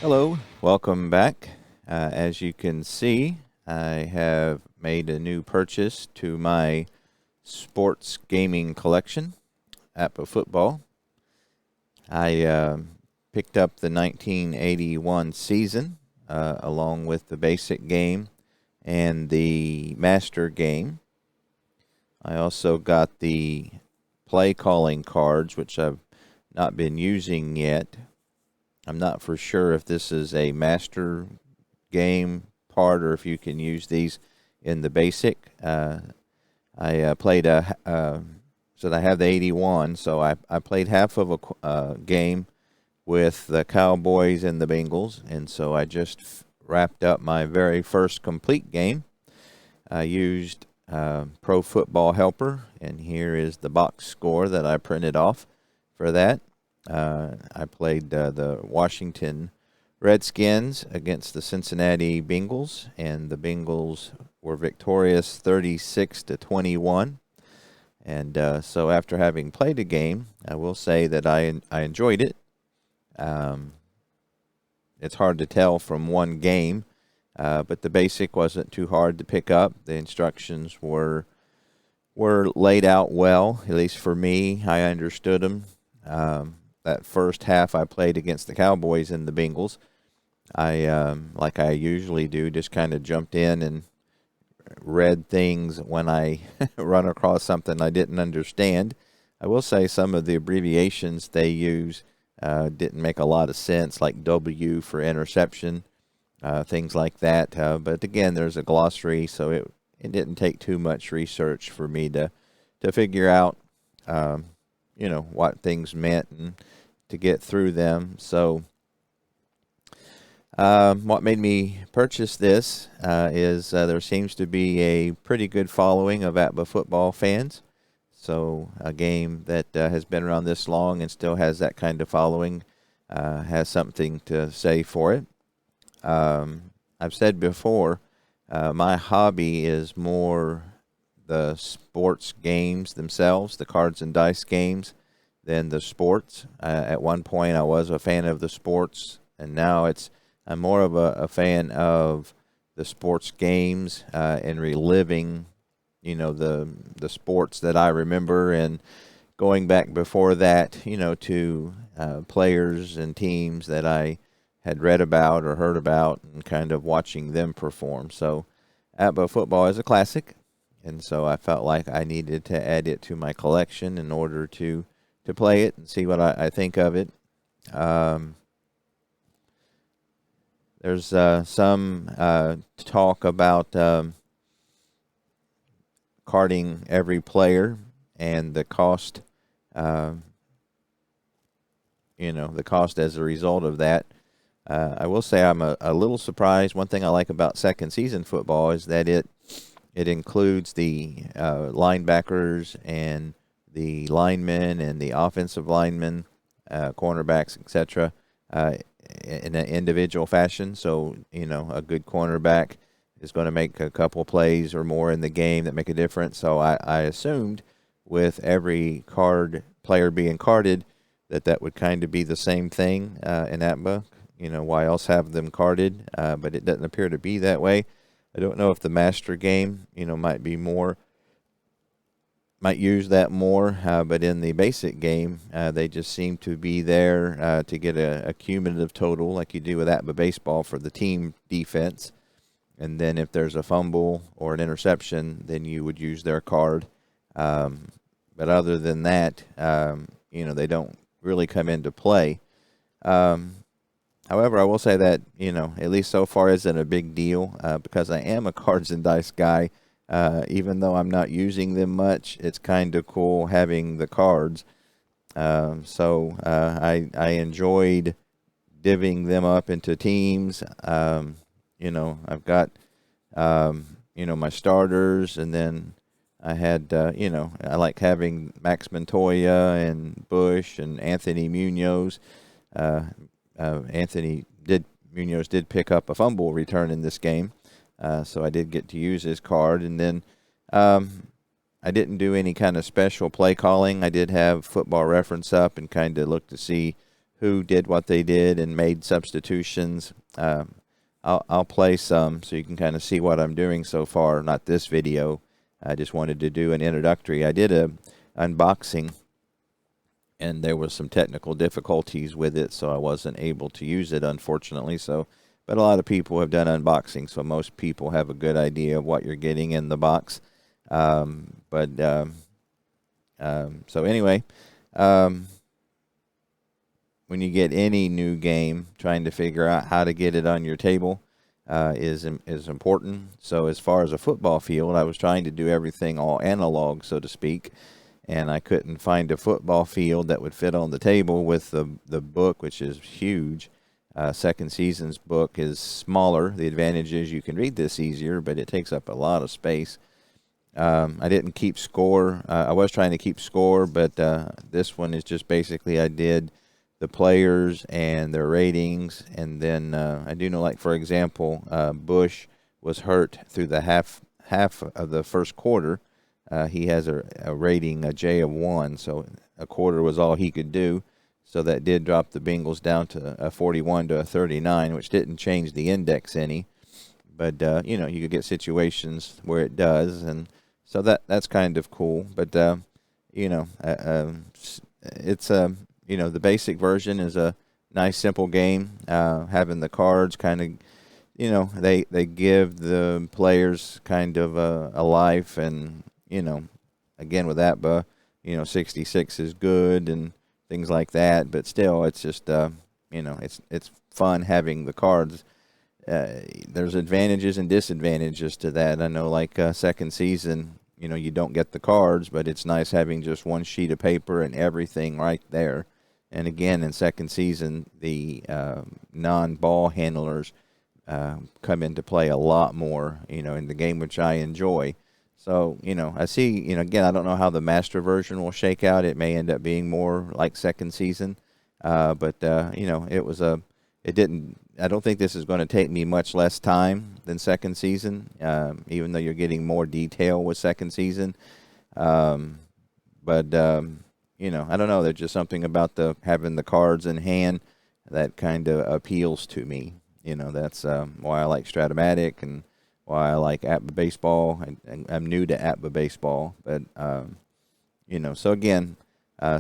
Hello, welcome back. As you can see, I have made a new purchase to my sports gaming collection, APBA football. I picked up the 1981 season along with the basic game and the master game. I also got the play calling cards, which I've not been using yet. I'm not for sure if this is a master game part or if you can use these in the basic. I played so I have the 81, so I played half of a game with the Cowboys and the Bengals, and so I just wrapped up my very first complete game. I used Pro Football Helper, and here is the box score that I printed off for that. I played the Washington Redskins against the Cincinnati Bengals, and the Bengals were victorious 36-21. And so after having played a game, I will say that I enjoyed it. It's hard to tell from one game, but the basic wasn't too hard to pick up. The instructions were laid out well, at least for me. I understood them. That first half I played against the Cowboys and the Bengals, I like I usually do, just kind of jumped in and read things when I run across something I didn't understand. I will say some of the abbreviations they use didn't make a lot of sense, like W for interception, things like that. But again, there's a glossary, so it didn't take too much research for me to figure out, what things meant and to get through them. So what made me purchase this is there seems to be a pretty good following of APBA football fans. So a game that has been around this long and still has that kind of following has something to say for it. I've said before, my hobby is more the sports games themselves, the cards and dice games, than the sports. At one point, I was a fan of the sports, and now I'm more of a fan of the sports games and reliving, the sports that I remember, and going back before that, to players and teams that I had read about or heard about, and kind of watching them perform. So, APBA football is a classic, and so I felt like I needed to add it to my collection in order to play it and see what I think of it. There's some talk about carding every player and the cost, the cost as a result of that. I will say I'm a little surprised. One thing I like about second season football is that it includes the linebackers and the linemen and the offensive linemen, cornerbacks, etc., in an individual fashion. So, a good cornerback is going to make a couple plays or more in the game that make a difference. So I assumed with every player being carded that would kind of be the same thing in APBA. Why else have them carded? But it doesn't appear to be that way. I don't know if the master game, might use that more, but in the basic game, they just seem to be there to get a cumulative total like you do with APBA baseball for the team defense. And then if there's a fumble or an interception, then you would use their card. But other than that, they don't really come into play. However, I will say that, at least so far isn't a big deal because I am a cards and dice guy. Even though I'm not using them much, it's kind of cool having the cards. So I enjoyed divvying them up into teams. I've got, my starters, and then I had, I like having Max Montoya and Bush and Anthony Munoz. Munoz did pick up a fumble return in this game. So I did get to use his card. And then I didn't do any kind of special play calling. I did have Football Reference up and kind of look to see who did what they did and made substitutions. I'll play some so you can kind of see what I'm doing so far. Not this video. I just wanted to do an introductory. I did a unboxing, and there was some technical difficulties with it, so I wasn't able to use it, unfortunately. But a lot of people have done unboxing, so most people have a good idea of what you're getting in the box. So anyway, when you get any new game, trying to figure out how to get it on your table is important. So as far as a football field, I was trying to do everything all analog, so to speak, and I couldn't find a football field that would fit on the table with the book, which is huge. Second Season's book is smaller. The advantage is you can read this easier, but it takes up a lot of space. I didn't keep score. I was trying to keep score, but this one is just basically I did the players and their ratings, and then I do know, like, for example, Bush was hurt through the half of the first quarter. He has a rating, a J of 1, so a quarter was all he could do. So that did drop the Bengals down to a 41 to a 39, which didn't change the index any. But, you could get situations where it does, and so that's kind of cool. But, it's the basic version is a nice, simple game. Having the cards kind of, they give the players kind of a life, and, again, with APBA, 66 is good and things like that, but still, it's just, it's fun having the cards. There's advantages and disadvantages to that. I know, like, Second Season, you don't get the cards, but it's nice having just one sheet of paper and everything right there. And again, in Second Season, the non-ball handlers come into play a lot more, in the game, which I enjoy. So, I see, again, I don't know how the master version will shake out. It may end up being more like Second Season. But it didn't, I don't think this is going to take me much less time than Second Season, even though you're getting more detail with Second Season. I don't know. There's just something about having the cards in hand that kind of appeals to me. That's why I like Stratomatic and why I like APBA baseball. And I'm new to APBA baseball, but so again,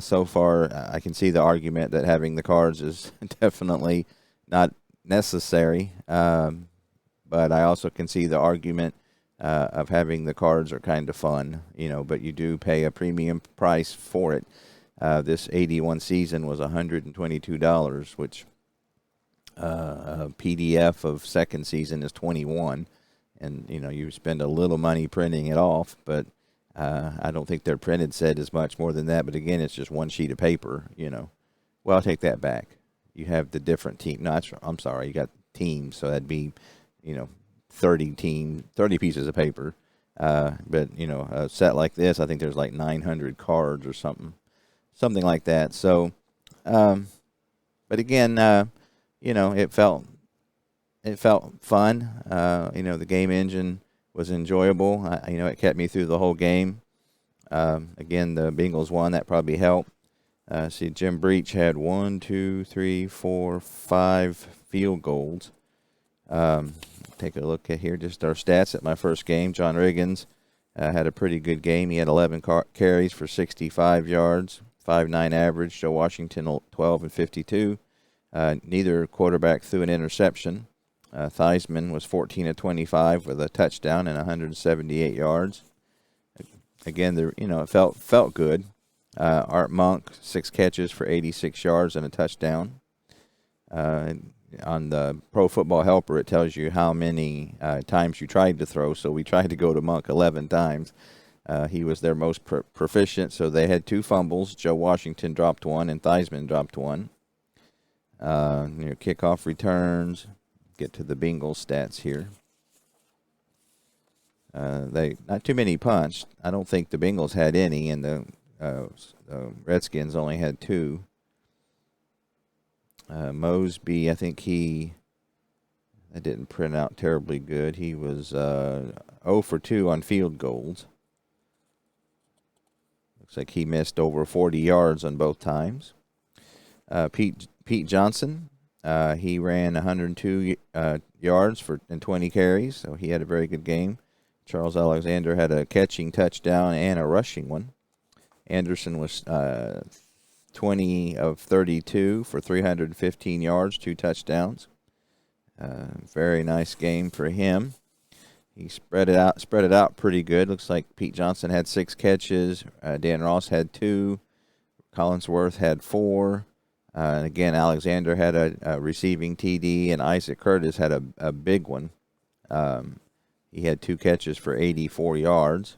so far I can see the argument that having the cards is definitely not necessary, but I also can see the argument of having the cards are kind of fun, but you do pay a premium price for it. This 81 season was $122, which a PDF of Second Season is $21, and you spend a little money printing it off, but I don't think their printed set is much more than that. But again, it's just one sheet of paper. Well, I'll take that back. You have the different team. No, I'm sorry. You got teams, so that'd be 30 pieces of paper. But a set like this, I think there's like 900 cards or something like that. So, but again, it felt fun. The game engine was enjoyable. It kept me through the whole game. Again, the Bengals won. That probably helped. See, Jim Breach had 5 field goals. Take a look at here, just our stats at my first game. John Riggins had a pretty good game. He had 11 carries for 65 yards, 5.9 average. Joe Washington 12 and 52. Neither quarterback threw an interception. Theismann was 14 of 25 with a touchdown and 178 yards. Again, it felt good. Art Monk 6 catches for 86 yards and a touchdown. On the Pro Football Helper, it tells you how many times you tried to throw. So we tried to go to Monk 11 times. He was their most proficient. So they had 2 fumbles. Joe Washington dropped 1 and Theismann dropped 1. Kickoff returns. Get to the Bengals stats here. They not too many punts. I don't think the Bengals had any, and the Redskins only had 2. Mosby, I think that didn't print out terribly good. He was 0 for 2 on field goals. Looks like he missed over 40 yards on both times. Pete Pete Johnson. He ran 102 yards and 20 carries, so he had a very good game. Charles Alexander had a catching touchdown and a rushing one. Anderson was 20 of 32 for 315 yards, 2 touchdowns. Very nice game for him. He spread it out pretty good. Looks like Pete Johnson had 6 catches. Dan Ross had 2. Collinsworth had 4. And again, Alexander had a receiving TD, and Isaac Curtis had a big one. He had 2 catches for 84 yards.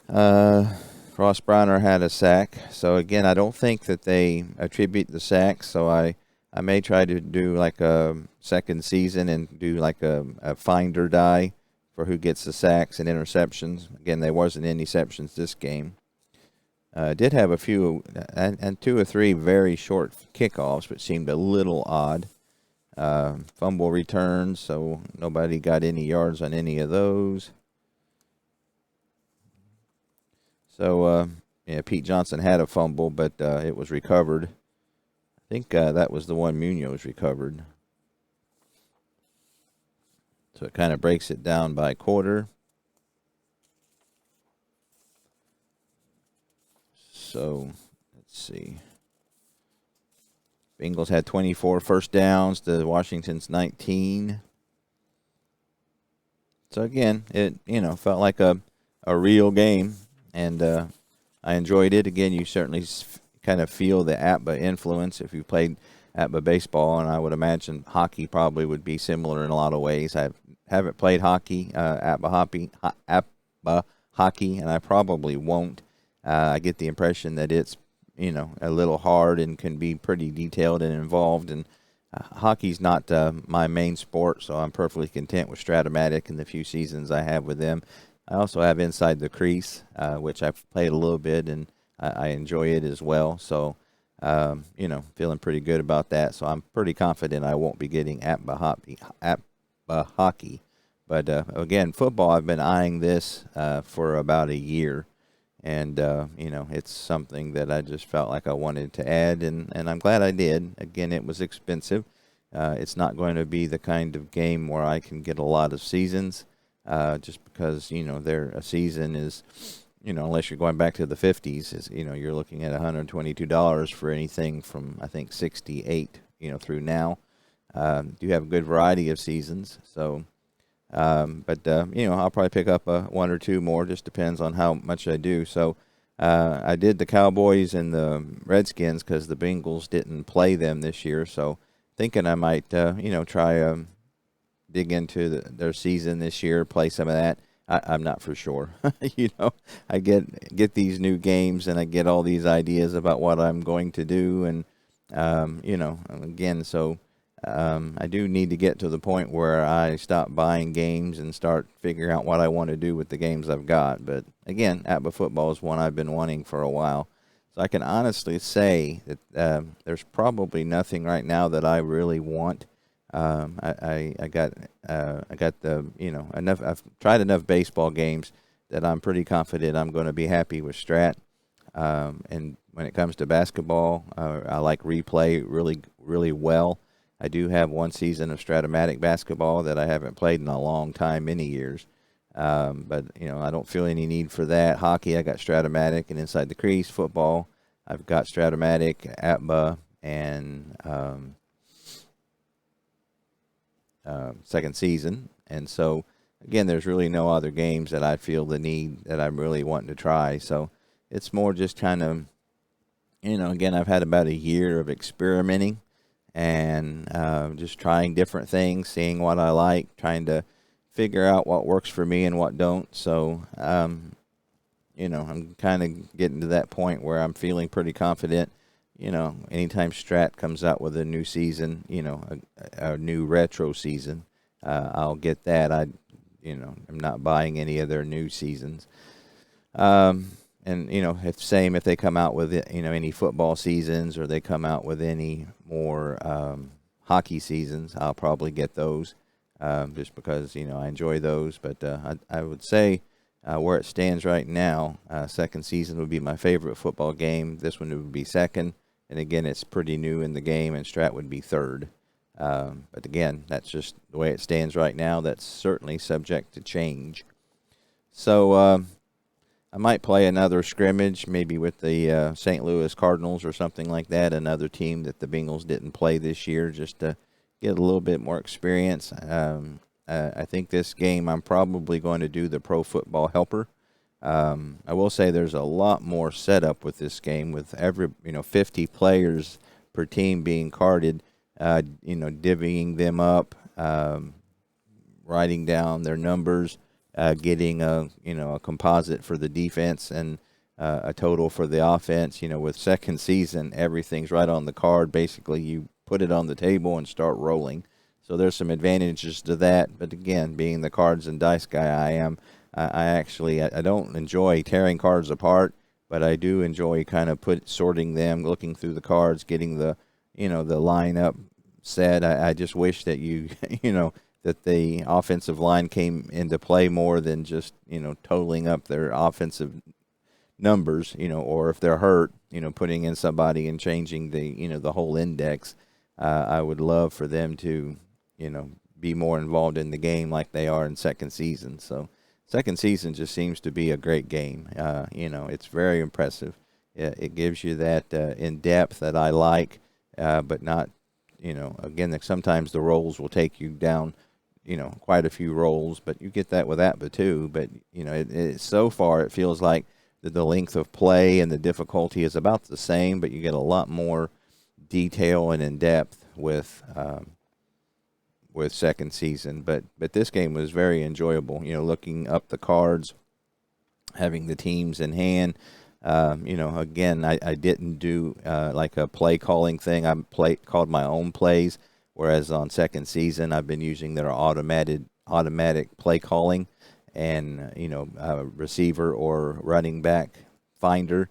Ross Browner had a sack. So, again, I don't think that they attribute the sacks, so I may try to do like a second season and do like a find or die for who gets the sacks and interceptions. Again, there wasn't any interceptions this game. Did have a few and 2 or 3 very short kickoffs, which seemed a little odd. Fumble returns, so nobody got any yards on any of those. So, Pete Johnson had a fumble, but it was recovered. I think that was the one Munoz recovered. So it kind of breaks it down by quarter. So, let's see. Bengals had 24 first downs to Washington's 19. So, again, it, felt like a real game, and I enjoyed it. Again, you certainly kind of feel the APBA influence if you played APBA baseball, and I would imagine hockey probably would be similar in a lot of ways. I haven't played hockey, APBA hockey, and I probably won't. I get the impression that it's, a little hard and can be pretty detailed and involved. And hockey's not my main sport, so I'm perfectly content with Stratomatic and the few seasons I have with them. I also have Inside the Crease, which I've played a little bit, and I enjoy it as well. So, feeling pretty good about that. So I'm pretty confident I won't be getting APBA hockey. But, again, football, I've been eyeing this for about a year. And, it's something that I just felt like I wanted to add, and I'm glad I did. Again, it was expensive. It's not going to be the kind of game where I can get a lot of seasons, just because, a season is, unless you're going back to the 50s, is, you're looking at $122 for anything from, I think, 68, through now. Do have a good variety of seasons, so... But I'll probably pick up 1 or 2 more. Just depends on how much I do. So I did the Cowboys and the Redskins because the Bengals didn't play them this year. So thinking I might, try dig into their season this year, play some of that. I'm not for sure. I get these new games and I get all these ideas about what I'm going to do, and again, so. I do need to get to the point where I stop buying games and start figuring out what I want to do with the games I've got. But again, APBA football is one I've been wanting for a while. So I can honestly say that there's probably nothing right now that I really want. I got the enough. I've tried enough baseball games that I'm pretty confident I'm going to be happy with Strat. And when it comes to basketball, I like replay really well. I do have one season of Stratomatic basketball that I haven't played in a long time, many years. But, I don't feel any need for that. Hockey, I got Stratomatic and Inside the Crease. Football, I've got Stratomatic, APBA, and second season. And so, again, there's really no other games that I feel the need that I'm really wanting to try. So it's more just kind of, again, I've had about a year of experimenting and just trying different things, seeing what I like, trying to figure out what works for me and what don't. So, I'm kind of getting to that point where I'm feeling pretty confident. Anytime Strat comes out with a new season, a new retro season, I'll get that. I'm not buying any of their new seasons. And, if they come out with, any football seasons, or they come out with any more hockey seasons, I'll probably get those just because, I enjoy those. But I would say where it stands right now, second season would be my favorite football game. This one would be second. And again, it's pretty new in the game, and Strat would be third. But again, that's just the way it stands right now. That's certainly subject to change. So I might play another scrimmage, maybe with the St. Louis Cardinals or something like that, another team that the Bengals didn't play this year, just to get a little bit more experience. I think this game I'm probably going to do the Pro Football Helper. I will say there's a lot more setup with this game, with 50 players per team being carded, divvying them up, writing down their numbers, getting a composite for the defense and a total for the offense. With second season, everything's right on the card. Basically, you put it on the table and start rolling. So there's some advantages to that. But again, being the cards and dice guy I am, I don't enjoy tearing cards apart, but I do enjoy kind of sorting them, looking through the cards, getting the lineup set. I just wish that that the offensive line came into play more than just totaling up their offensive numbers, or if they're hurt, putting in somebody and changing the whole index. I would love for them to be more involved in the game like they are in second season. So second season just seems to be a great game. It's very impressive. It gives you that in depth that I like, but not, again, sometimes the rolls will take you down, quite a few rolls, but you get that with APBA too. But, so far it feels like the length of play and the difficulty is about the same, but you get a lot more detail and in depth with second season. But this game was very enjoyable, looking up the cards, having the teams in hand. Again, I didn't do like a play calling thing. Called my own plays, whereas on second season I've been using their automatic play calling and receiver or running back finder.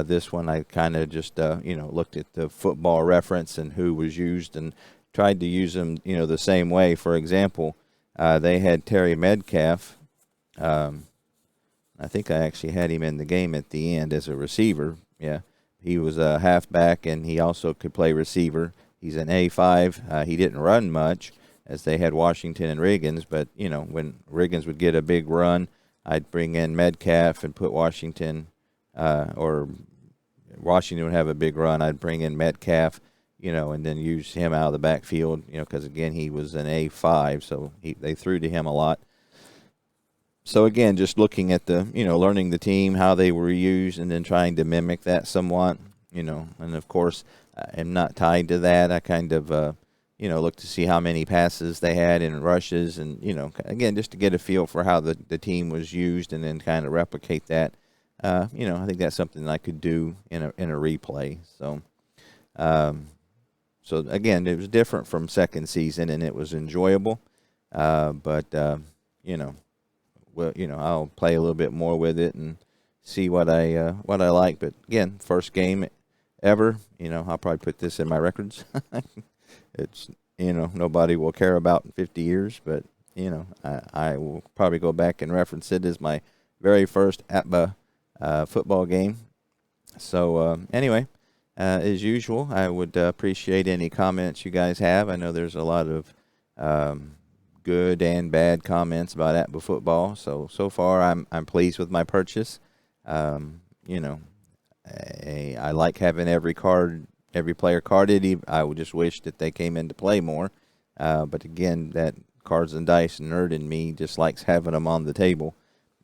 This one I kind of just looked at the Football Reference and who was used and tried to use them the same way. For example, they had Terry Metcalf. I think I actually had him in the game at the end as a receiver. Yeah, he was a halfback, and he also could play receiver. He's an A5. He didn't run much, as they had Washington and Riggins, but, when Riggins would get a big run, I'd bring in Metcalf and put Washington, or Washington would have a big run, I'd bring in Metcalf, and then use him out of the backfield, because, again, he was an A5, so they threw to him a lot. So, again, just looking at learning the team, how they were used, and then trying to mimic that somewhat, and, of course, I'm not tied to that. I kind of, look to see how many passes they had in rushes and, again, just to get a feel for how the team was used and then kind of replicate that. I think that's something I could do in a replay. So, again, it was different from second season, and it was enjoyable. I'll play a little bit more with it and see what I like. But again, first game ever. I'll probably put this in my records. It's nobody will care about in 50 years, but I will probably go back and reference it as my very first APBA football game. So anyway. As usual, I would appreciate any comments you guys have. I know there's a lot of good and bad comments about APBA football. So far, I'm pleased with my purchase. I like having every player carded. I would just wish that they came into play more. But again, that cards and dice nerd in me just likes having them on the table.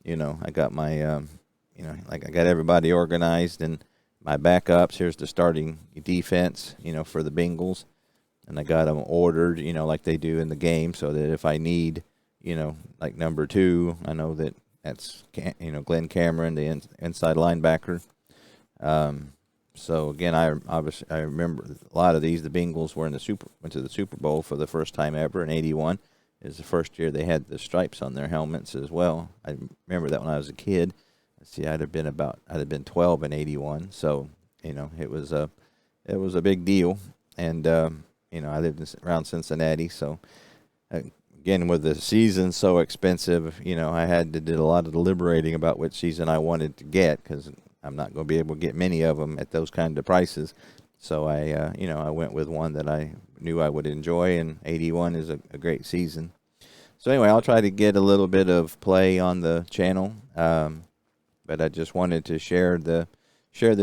I got my, I got everybody organized and my backups. Here's the starting defense, for the Bengals. And I got them ordered, like they do in the game, so that if I need, like number 2, I know that's Glenn Cameron, the inside linebacker. So again, I remember a lot of these. The Bengals went to the Super Bowl for the first time ever in '81. It was the first year they had the stripes on their helmets as well. I remember that when I was a kid. See, I'd have been 12 in '81, so it was a big deal, and I lived around Cincinnati, so again, with the season so expensive, I had to do a lot of deliberating about which season I wanted to get, because I'm not going to be able to get many of them at those kind of prices. So I went with one that I knew I would enjoy, and 81 is a great season. So anyway, I'll try to get a little bit of play on the channel, but I just wanted to share the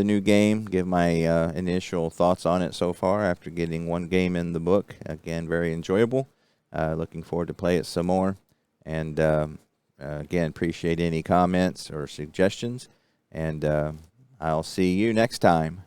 new game, give my initial thoughts on it so far after getting one game in the book. Again, very enjoyable. Looking forward to play it some more. And again, appreciate any comments or suggestions. And I'll see you next time.